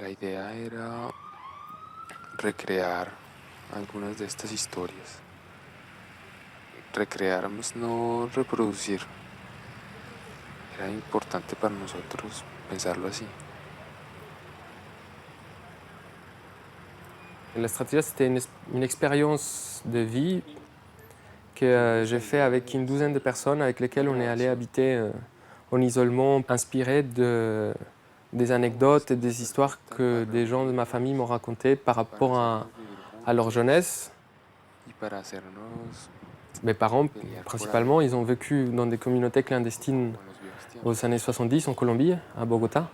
La idea era recrear algunas de estas historias. Recrear, más no reproducir. Era importante para nosotros pensarlo así. La Stratégia, c'était une expérience de vie que j'ai fait avec une douzaine de personnes avec lesquelles on est allé habiter en isolement, inspiré des anecdotes et des histoires que des gens de ma famille m'ont racontées par rapport à leur jeunesse. Mes parents, principalement, ils ont vécu dans des communautés clandestines aux années 70 en Colombie, à Bogota,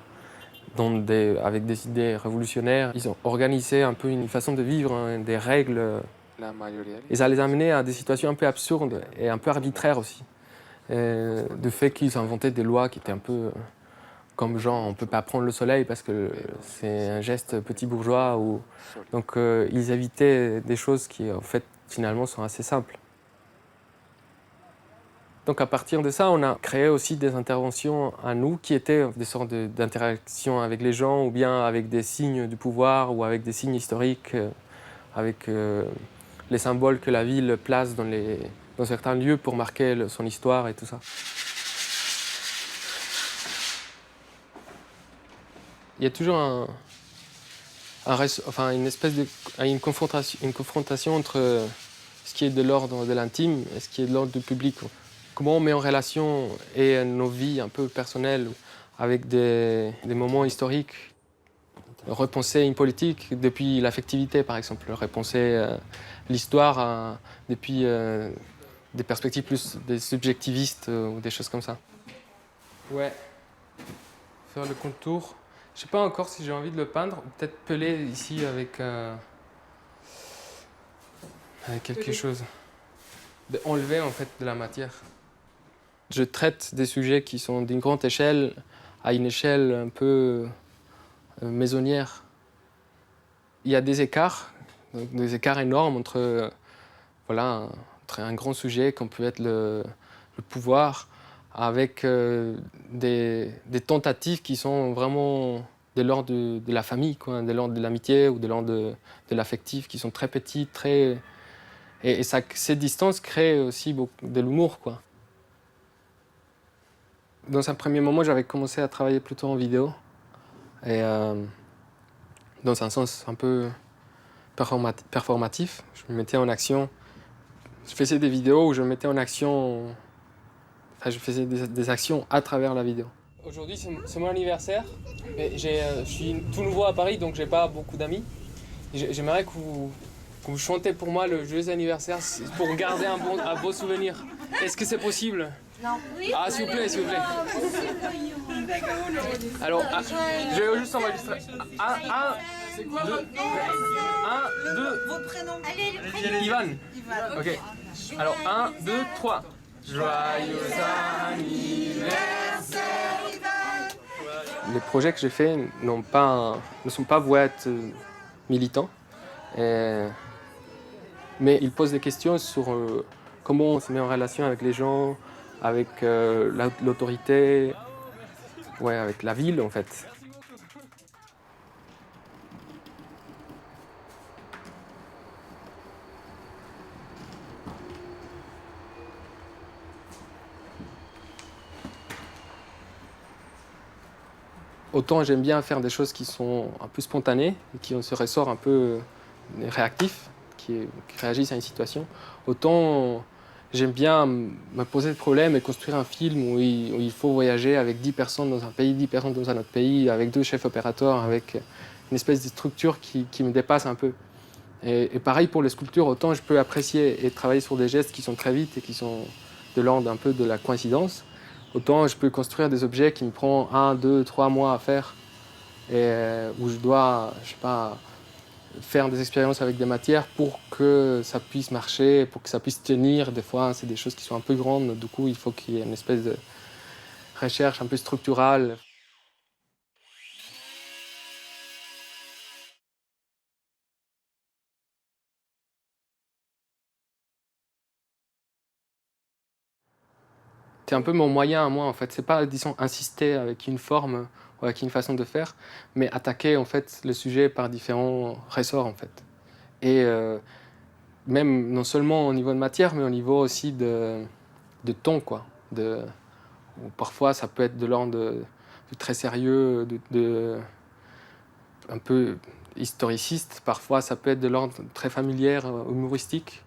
avec des idées révolutionnaires. Ils ont organisé un peu une façon de vivre, hein, des règles. Et ça les a amenés à des situations un peu absurdes et un peu arbitraires aussi. Du fait qu'ils inventaient des lois qui étaient un peu comme genre on ne peut pas prendre le soleil parce que c'est un geste petit bourgeois. Donc ils évitaient des choses qui en fait finalement sont assez simples. Donc à partir de ça, on a créé aussi des interventions à nous qui étaient des sortes d'interactions avec les gens ou bien avec des signes du pouvoir ou avec des signes historiques, avec les symboles que la ville place dans certains lieux pour marquer son histoire et tout ça. Il y a toujours une confrontation entre ce qui est de l'ordre de l'intime et ce qui est de l'ordre du public. Comment on met en relation nos vies un peu personnelles avec des moments historiques. Repenser une politique depuis l'affectivité, par exemple. Repenser l'histoire depuis des perspectives plus des subjectivistes ou des choses comme ça. Ouais. Faire le contour. Je sais pas encore si j'ai envie de le peindre, ou peut-être peler ici avec quelque chose. Enlever en fait de la matière. Je traite des sujets qui sont d'une grande échelle à une échelle un peu maisonnière. Il y a des écarts énormes entre un grand sujet comme peut être le pouvoir avec des tentatives qui sont vraiment de l'ordre de la famille, quoi, de l'ordre de l'amitié ou de l'ordre de l'affectif, qui sont très petites, ces distances créent aussi de l'humour, quoi. Dans un premier moment, j'avais commencé à travailler plutôt en vidéo, et dans un sens un peu performatif. Je me mettais en action. Je faisais des vidéos où je me mettais en action. Enfin, je faisais des actions à travers la vidéo. Aujourd'hui, c'est mon anniversaire. Je suis tout nouveau à Paris, donc j'ai pas beaucoup d'amis. J'aimerais que vous chantez pour moi le joyeux anniversaire pour garder un beau souvenir. Est-ce que c'est possible? Non. Oui. Ah, s'il vous plaît, s'il vous plaît. Alors, je vais juste enregistrer. Un, deux. Votre prénom. Allez, le prénom. Ivan. Ok. Alors, 1, 2, 3. Joyeux anniversaire, Ivan. Les projets que j'ai faits ne sont pas voués à être militants. Mais ils posent des questions sur comment on se met en relation avec les gens, avec l'autorité, avec la ville en fait. Autant j'aime bien faire des choses qui sont un peu spontanées, qui se ressortent un peu réactifs, qui réagissent à une situation, autant j'aime bien me poser le problème et construire un film où il faut voyager avec 10 personnes dans un pays, 10 personnes dans un autre pays, avec 2 chefs opérateurs, avec une espèce de structure qui me dépasse un peu. Et pareil pour les sculptures, autant je peux apprécier et travailler sur des gestes qui sont très vite et qui sont de l'ordre un peu de la coïncidence, autant je peux construire des objets qui me prennent 1, 2, 3 mois à faire et où je dois, je sais pas, faire des expériences avec des matières pour que ça puisse marcher, pour que ça puisse tenir. Des fois, c'est des choses qui sont un peu grandes, du coup, il faut qu'il y ait une espèce de recherche un peu structurale. C'est un peu mon moyen à moi, en fait. C'est pas, disons, insister avec une forme ouais, qui est une façon de faire, mais attaquer en fait le sujet par différents ressorts en fait. Et même non seulement au niveau de matière, mais au niveau aussi de ton, quoi. Ou parfois ça peut être de l'ordre de très sérieux, un peu historiciste, parfois ça peut être de l'ordre très familière, humoristique.